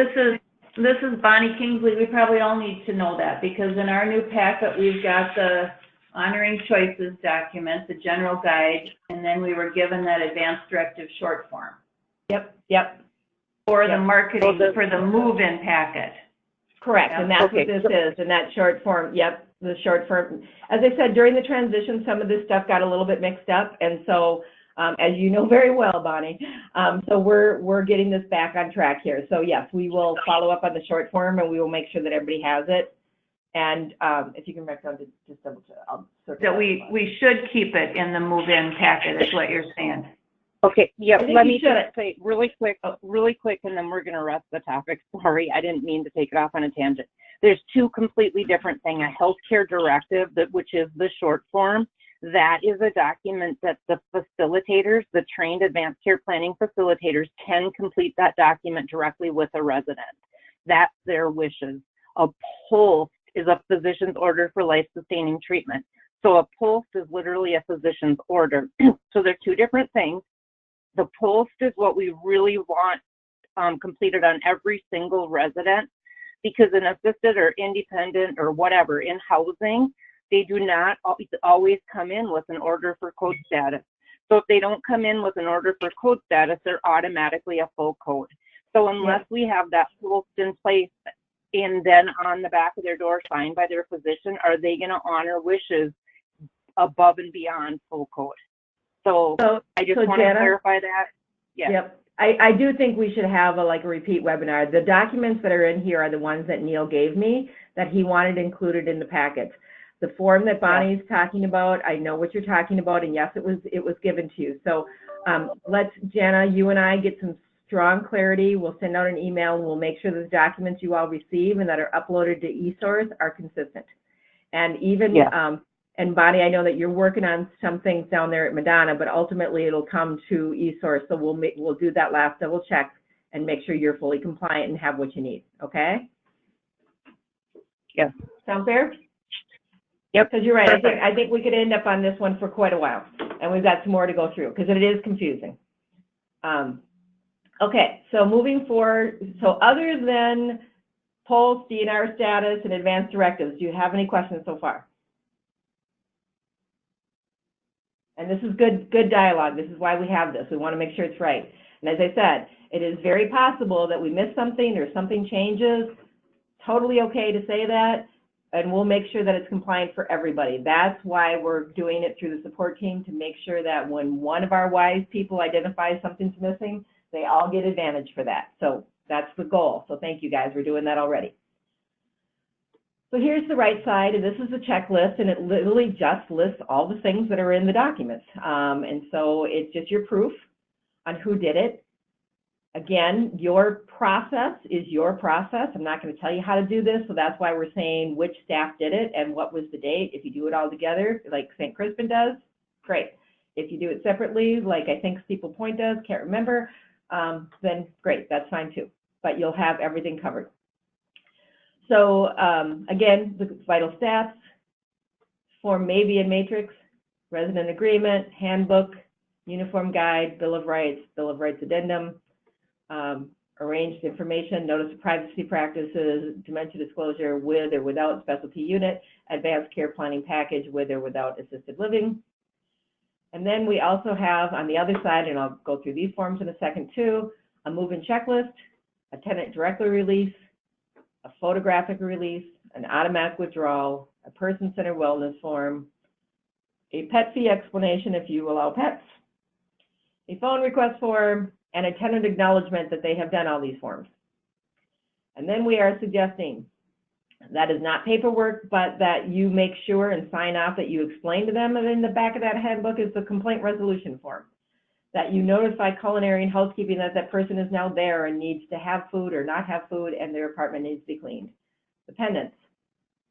This is Bonnie Kingsley. We probably all need to know that, because in our new packet, we've got the Honoring Choices document, the general guide, and then we were given that advanced directive short form. Yep. For the marketing, for the move-in packet. Correct, and that's what this is, and that short form, yep, the short form. As I said, during the transition, some of this stuff got a little bit mixed up, and so, as you know very well, Bonnie, so we're getting this back on track here. So yes, we will follow up on the short form, and we will make sure that everybody has it. And if you can write down to just double check, I'll circle that we should keep it in the move-in packet, is what you're saying. Okay, yeah, let me should. just say really quick, and then we're going to rest the topic. Sorry, I didn't mean to take it off on a tangent. There's two completely different things. A healthcare directive, which is the short form, that is a document that the facilitators, the trained advanced care planning facilitators, can complete that document directly with a resident. That's their wishes. A pulse is a physician's order for life-sustaining treatment. So a pulse is literally a physician's order. So they're two different things. The pulse is what we really want completed on every single resident, because an assisted or independent or whatever in housing, they do not always come in with an order for code status. So if they don't come in with an order for code status, they're automatically a full code. So unless we have that pulse in place and then on the back of their door signed by their physician, are they going to honor wishes above and beyond full code? So I just want to clarify that. Yeah. Yep. I do think we should have a repeat webinar. The documents that are in here are the ones that Neil gave me that he wanted included in the packets. The form that Bonnie's talking about, I know what you're talking about, and yes, it was given to you. So let's, Jana, you and I get some strong clarity. We'll send out an email, and we'll make sure that the documents you all receive and that are uploaded to eSource are consistent. And even, and Bonnie, I know that you're working on some things down there at Madonna, but ultimately it'll come to eSource. So we'll do that last double check and make sure you're fully compliant and have what you need. Okay? Yes. Sound fair? Yep. Because you're right. I think we could end up on this one for quite a while, and we've got some more to go through because it is confusing. Okay, so moving forward, so other than pulse, DNR status, and advanced directives, do you have any questions so far? And this is good dialogue. This is why we have this. We want to make sure it's right. And as I said, it is very possible that we miss something or something changes. Totally okay to say that, and we'll make sure that it's compliant for everybody. That's why we're doing it through the support team, to make sure that when one of our WISE people identifies something's missing, they all get advantage for that. So that's the goal. So thank you guys. We're doing that already. So here's the right side, and this is the checklist, and it literally just lists all the things that are in the documents. And so it's just your proof on who did it. Again, your process is your process. I'm not going to tell you how to do this, so that's why we're saying which staff did it and what was the date. If you do it all together, like St. Crispin does, great. If you do it separately, like I think Steeple Point does, can't remember, then great, that's fine too. But you'll have everything covered. So again, the vital stats, Form Maybe and Matrix, Resident Agreement, Handbook, Uniform Guide, Bill of Rights Addendum, Arranged Information, Notice of Privacy Practices, Dementia Disclosure with or without Specialty Unit, Advanced Care Planning Package with or without Assisted Living. And then we also have on the other side, and I'll go through these forms in a second too, a move-in checklist, a tenant directly release, a photographic release, an automatic withdrawal, a person-centered wellness form, a pet fee explanation if you allow pets, a phone request form, and a tenant acknowledgement that they have done all these forms. And then we are suggesting that is not paperwork, but that you make sure and sign off that you explain to them, and in the back of that handbook is the complaint resolution form, that you notify culinary and housekeeping that that person is now there and needs to have food or not have food and their apartment needs to be cleaned. The pendants,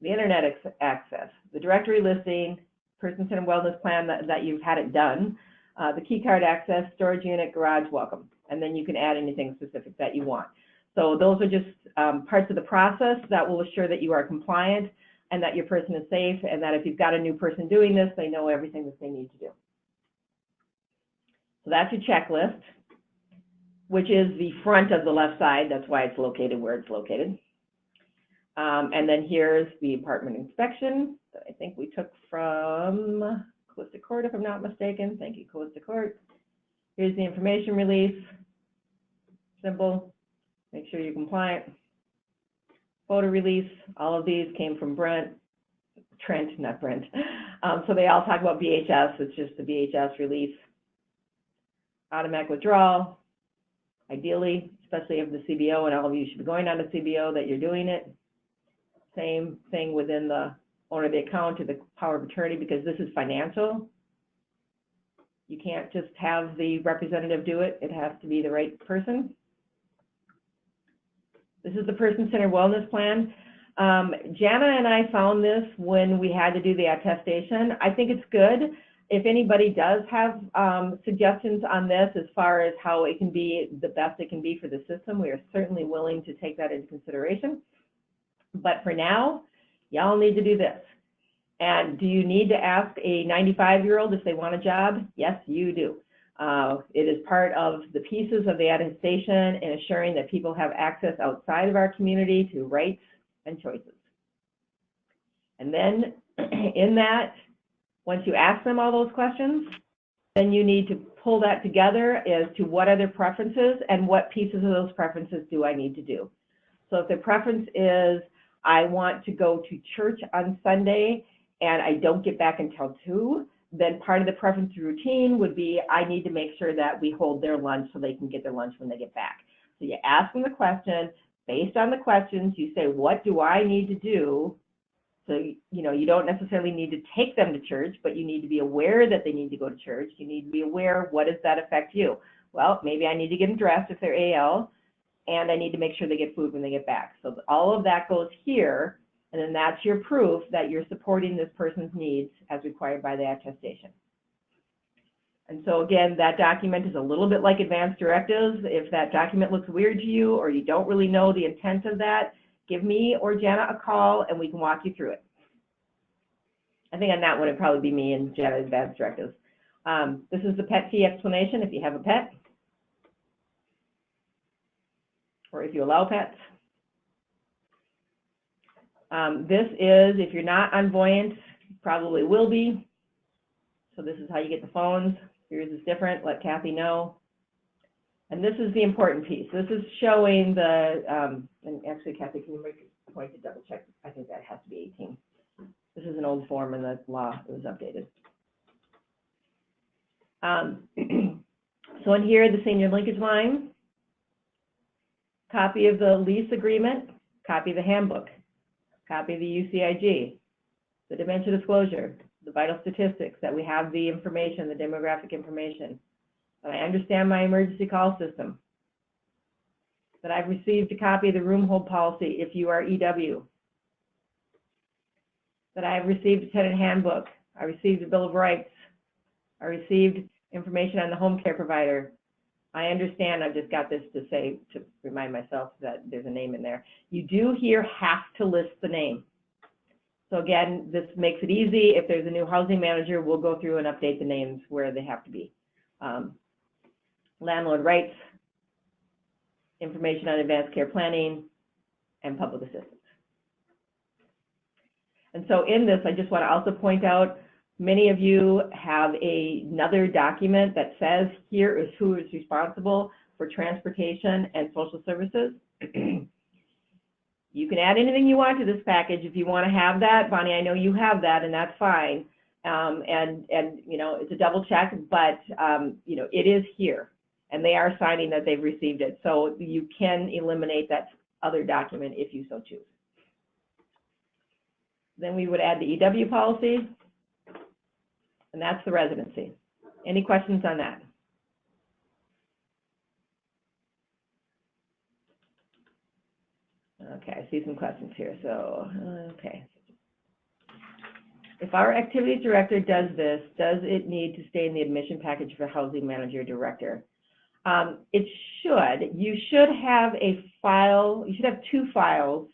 the internet access, the directory listing, person-centered wellness plan that you've had it done, the key card access, storage unit, garage, welcome. And then you can add anything specific that you want. So those are just parts of the process that will assure that you are compliant and that your person is safe, and that if you've got a new person doing this, they know everything that they need to do. So that's your checklist, which is the front of the left side. That's why it's located where it's located. And then here's the apartment inspection that I think we took from Callista Court, if I'm not mistaken. Thank you, Callista Court. Here's the information release. Simple. Make sure you're compliant. Photo release. All of these came from Trent, not Brent. So they all talk about VHS. It's just the VHS release. Automatic withdrawal. Ideally, especially if the CBO, and all of you should be going on a CBO, that you're doing it. Same thing within the owner of the account or the power of attorney, because this is financial. You can't just have the representative do it. It has to be the right person. This is the person-centered wellness plan. Jana and I found this when we had to do the attestation. I think it's good. If anybody does have suggestions on this as far as how it can be the best it can be for the system, we are certainly willing to take that into consideration. But for now, y'all need to do this. And do you need to ask a 95-year-old if they want a job? Yes, you do. It is part of the pieces of the attestation and assuring that people have access outside of our community to rights and choices. And then in that, once you ask them all those questions, then you need to pull that together as to what are their preferences and what pieces of those preferences do I need to do. So if their preference is, I want to go to church on Sunday and I don't get back until 2, then part of the preference routine would be, I need to make sure that we hold their lunch so they can get their lunch when they get back. So you ask them the question, based on the questions, you say, what do I need to do? So, you know, you don't necessarily need to take them to church, but you need to be aware that they need to go to church. You need to be aware, what does that affect you? Well, maybe I need to get them dressed if they're AL, and I need to make sure they get food when they get back. So all of that goes here, and then that's your proof that you're supporting this person's needs as required by the attestation. And so again, that document is a little bit like advanced directives. If that document looks weird to you or you don't really know the intent of that, give me or Jana a call and we can walk you through it. I think on that one, it'd probably be me and Jana's advanced directives. This is the pet fee explanation if you have a pet, or if you allow pets. This is, if you're not on Voyant, probably will be. So this is how you get the phones. Yours is different, let Kathy know. And this is the important piece. This is showing the, and actually Kathy, can you make a point to double check? I think that has to be 18. This is an old form in the law, it was updated. So in here, the senior linkage line, copy of the lease agreement, copy of the handbook, copy of the UCIG, the dementia disclosure, the vital statistics, that we have the information, the demographic information, that I understand my emergency call system, that I've received a copy of the room hold policy if you are EW, that I have received a tenant handbook, I received a bill of rights, I received information on the home care provider. I understand, I've just got this to say, to remind myself that there's a name in there. You do here have to list the name. So again, this makes it easy. If there's a new housing manager, we'll go through and update the names where they have to be. Landlord rights, information on advanced care planning, and public assistance. And so in this, I just want to also point out, many of you have another document that says here is who is responsible for transportation and social services. You can add anything you want to this package if you want to have that. Bonnie, I know you have that, and that's fine. And you know, it's a double check, but you know, it is here, and they are signing that they've received it. So you can eliminate that other document if you so choose. Then we would add the EW policy, and that's the residency. Any questions on that? Okay, I see some questions here. So, okay. If our activities director does this, does it need to stay in the admission package for housing manager director? It should. You should have a file, you should have 2 files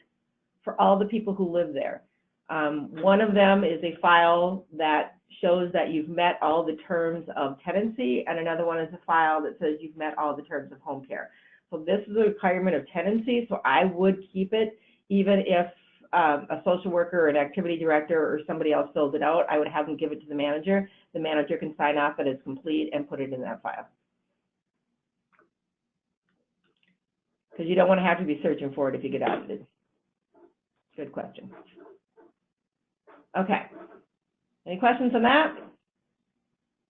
for all the people who live there. One of them is a file that shows that you've met all the terms of tenancy, and another one is a file that says you've met all the terms of home care. So this is a requirement of tenancy, so I would keep it even if a social worker or an activity director or somebody else fills it out. I would have them give it to the manager. The manager can sign off that it's complete and put it in that file. Because you don't want to have to be searching for it if you get audited. Good question. Okay. Any questions on that?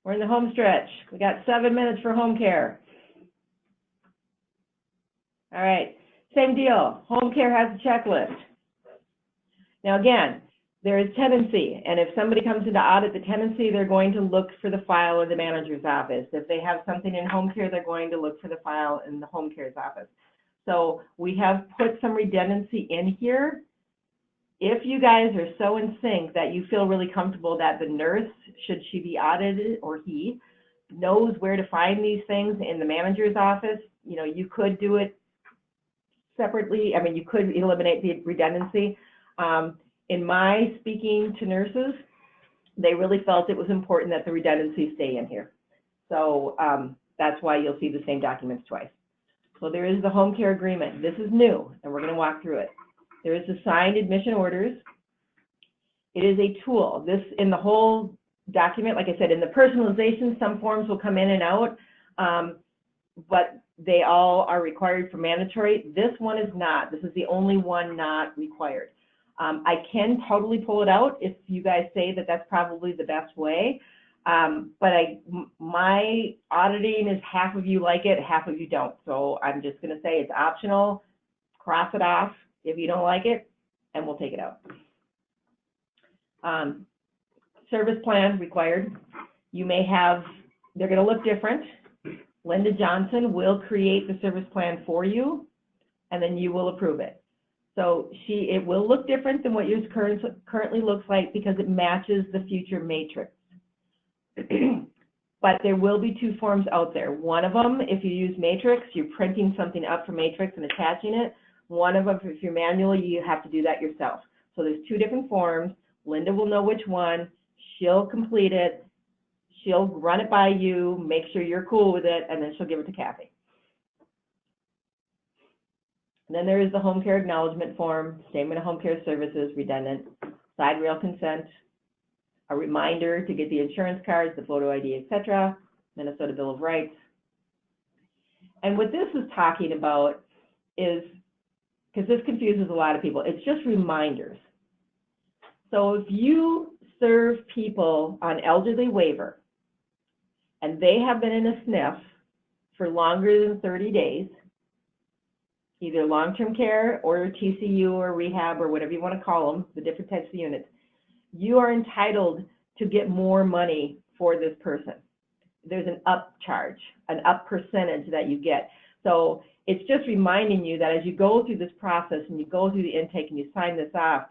We're in the home stretch. We got 7 minutes for home care. All right, same deal. Home care has a checklist. Now again, there is tenancy, and if somebody comes in to audit the tenancy, they're going to look for the file in the manager's office. If they have something in home care, they're going to look for the file in the home care's office. So we have put some redundancy in here. If you guys are so in sync that you feel really comfortable that the nurse, should she be audited or he, knows where to find these things in the manager's office, you know, you could do it separately. I mean, you could eliminate the redundancy. In my speaking to nurses, they really felt it was important that the redundancy stay in here. So that's why you'll see the same documents twice. So there is the home care agreement. This is new, and we're going to walk through it. There is the signed admission orders. It is a tool. This, in the whole document, like I said, in the personalization, some forms will come in and out, but they all are required for mandatory. This one is not. This is the only one not required. I can totally pull it out if you guys say that that's probably the best way. But my auditing is half of you like it, half of you don't. So I'm just going to say it's optional. Cross it off if you don't like it, and we'll take it out. Service plan required. You may have, they're going to look different. Linda Johnson will create the service plan for you, and then you will approve it. So it will look different than what yours currently looks like because it matches the future matrix. But there will be 2 forms out there. One of them, if you use matrix, you're printing something up from matrix and attaching it. One of them, if you're manually, you have to do that yourself. So there's 2 different forms. Linda will know which one. She'll complete it. She'll run it by you, make sure you're cool with it, and then she'll give it to Kathy. And then there is the home care acknowledgement form, statement of home care services, redundant, side rail consent, a reminder to get the insurance cards, the photo ID, etc., Minnesota Bill of Rights. And what this is talking about is, because this confuses a lot of people, it's just reminders. So if you serve people on elderly waiver and they have been in a SNF for longer than 30 days, either long-term care or TCU or rehab or whatever you want to call them, the different types of units, you are entitled to get more money for this person. There's an upcharge, an up percentage that you get. So it's just reminding you that as you go through this process and you go through the intake and you sign this off,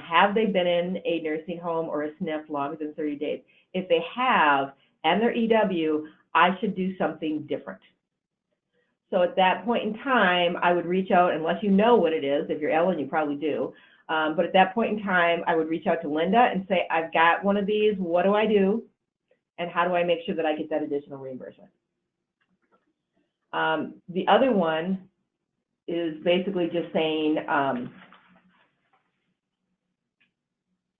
have they been in a nursing home or a SNF longer than 30 days? If they have, and they're EW, I should do something different. So at that point in time, I would reach out, unless you know what it is. If you're Ellen, you probably do. But at that point in time, I would reach out to Linda and say, I've got one of these, what do I do? And how do I make sure that I get that additional reimbursement? The other one is basically just saying,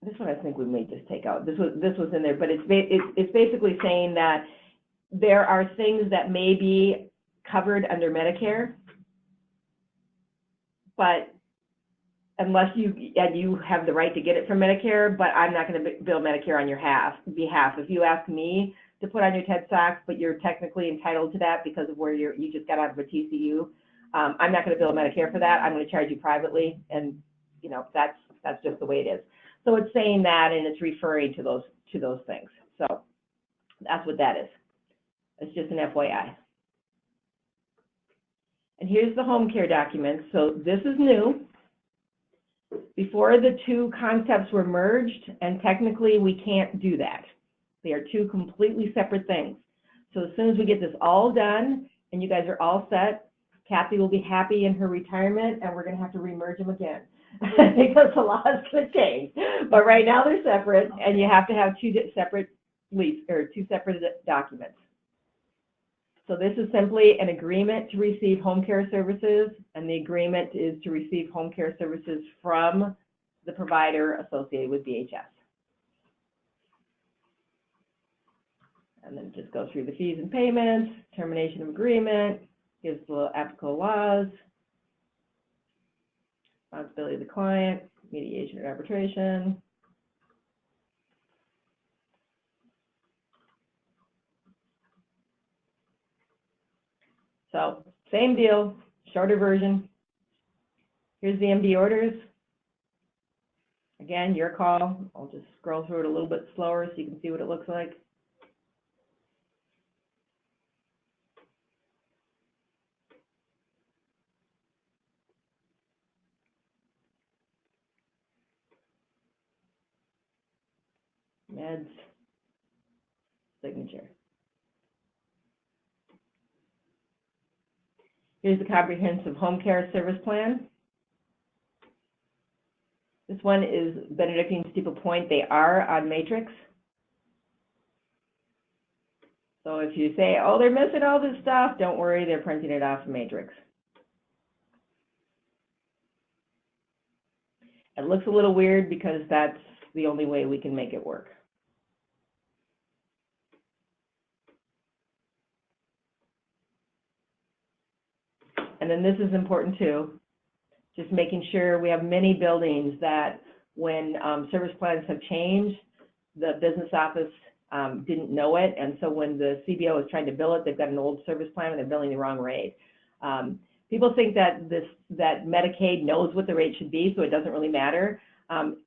this one I think we may just take out. This was in there, but it's basically saying that there are things that may be covered under Medicare, but unless you have the right to get it from Medicare, but I'm not going to bill Medicare on your behalf. If you ask me to put on your TED Socks, but you're technically entitled to that because of where you just got out of a TCU, I'm not going to bill Medicare for that. I'm going to charge you privately, and you know that's just the way it is. So it's saying that, and it's referring to those things. So that's what that is. It's just an FYI. And here's the home care documents. So this is new. Before, the two concepts were merged, and technically we can't do that. They are two completely separate things. So as soon as we get this all done and you guys are all set, Kathy will be happy in her retirement, and we're going to have to remerge them again because the law is going to change. But right now they're separate, and you have to have two separate documents. So this is simply an agreement to receive home care services, and the agreement is to receive home care services from the provider associated with BHS. And then just go through the fees and payments, termination of agreement, gives the applicable laws, responsibility of the client, mediation or arbitration. So same deal, shorter version. Here's the MD orders. Again, your call. I'll just scroll through it a little bit slower so you can see what it looks like. Meds, signature. Here's the comprehensive home care service plan. This one is Benedictine Steeple Point. They are on Matrix. So if you say, oh, they're missing all this stuff, don't worry, they're printing it off of Matrix. It looks a little weird because that's the only way we can make it work. And then this is important too, just making sure we have many buildings that when service plans have changed, the business office didn't know it, and so when the CBO is trying to bill it, they've got an old service plan and they're billing the wrong rate. People think that Medicaid knows what the rate should be, so it doesn't really matter.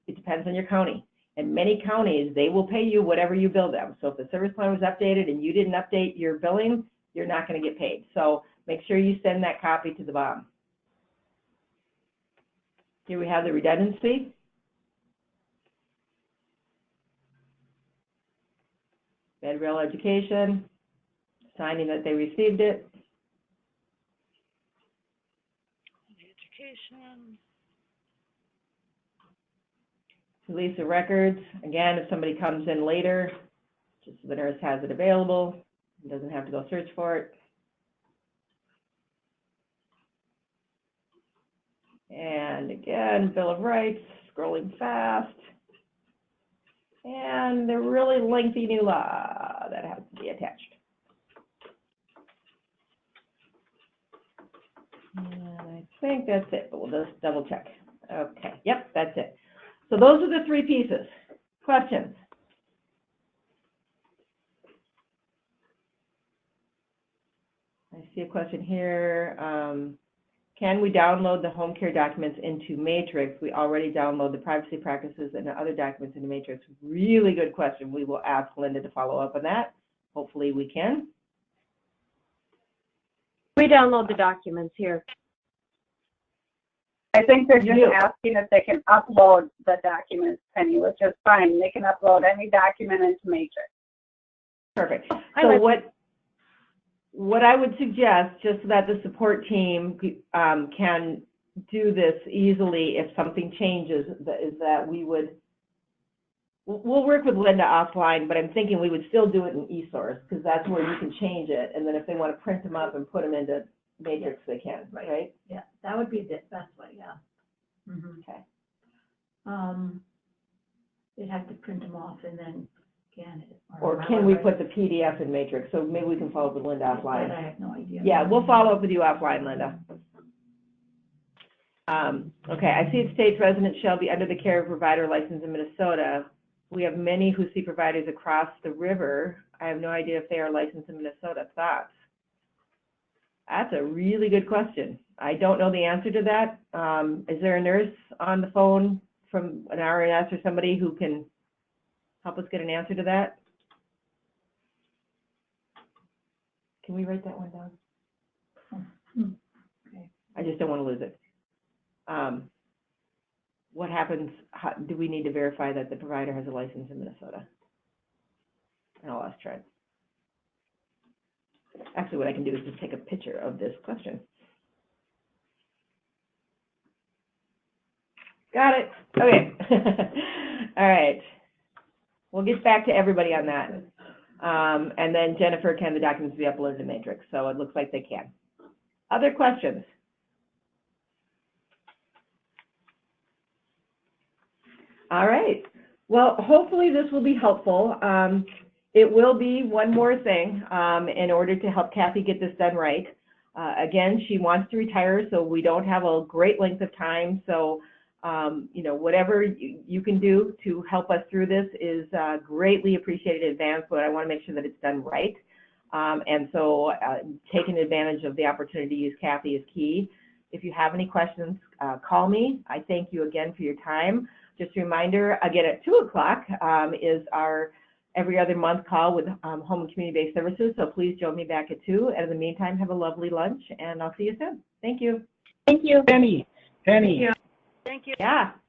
It depends on your county. In many counties, they will pay you whatever you bill them. So if the service plan was updated and you didn't update your billing, you're not going to get paid. So make sure you send that copy to the BOM. Here we have the redundancy. Federal education, signing that they received it. Education. Release of records. Again, if somebody comes in later, just so the nurse has it available, doesn't have to go search for it. And again, Bill of Rights, scrolling fast. And the really lengthy new law that has to be attached. And I think that's it, but we'll just double check. Okay, yep, that's it. So those are the three pieces. Questions? I see a question here. Can we download the home care documents into Matrix? We already download the privacy practices and the other documents into Matrix. Really good question. We will ask Linda to follow up on that. Hopefully we can. We download the documents here. I think they're just asking if they can upload the documents, Penny, which is fine. They can upload any document into Matrix. Perfect. So what I would suggest, just so that the support team can do this easily if something changes, is that we'll work with Linda offline, but I'm thinking we would still do it in eSource, because that's where you can change it, and then if they want to print them up and put them into Matrix, they can, right? Yeah, that would be the best way, yeah. Mhm. Okay. They'd have to print them off and then scan it. Or can we put the PDF in Matrix? So maybe we can follow up with Linda That offline. I have no idea. Yeah, we'll follow up with you offline, Linda. Okay, I see it states residents shall be under the care of a provider licensed in Minnesota. We have many who see providers across the river. I have no idea if they are licensed in Minnesota. Thoughts? That's a really good question. I don't know the answer to that. Is there a nurse on the phone from an RNS or somebody who can help us get an answer to that? Can we write that one down? Okay. I just don't want to lose it. What happens, do we need to verify that the provider has a license in Minnesota? And I'll ask Trent. Actually, what I can do is just take a picture of this question. Got it. Okay. All right. We'll get back to everybody on that. And then Jennifer, can the documents be uploaded to Matrix? So it looks like they can. Other questions? All right. Well, hopefully this will be helpful. It will be one more thing in order to help Kathy get this done right. Again, she wants to retire, so we don't have a great length of time. So, you know, whatever you can do to help us through this is greatly appreciated in advance, but I want to make sure that it's done right. And so taking advantage of the opportunity to use Kathy is key. If you have any questions, call me. I thank you again for your time. Just a reminder, again, at 2 o'clock is our every other month call with Home and Community-Based Services, so please join me back at 2. And in the meantime, have a lovely lunch, and I'll see you soon. Thank you. Thank you. Pennie. Thank you. Yeah.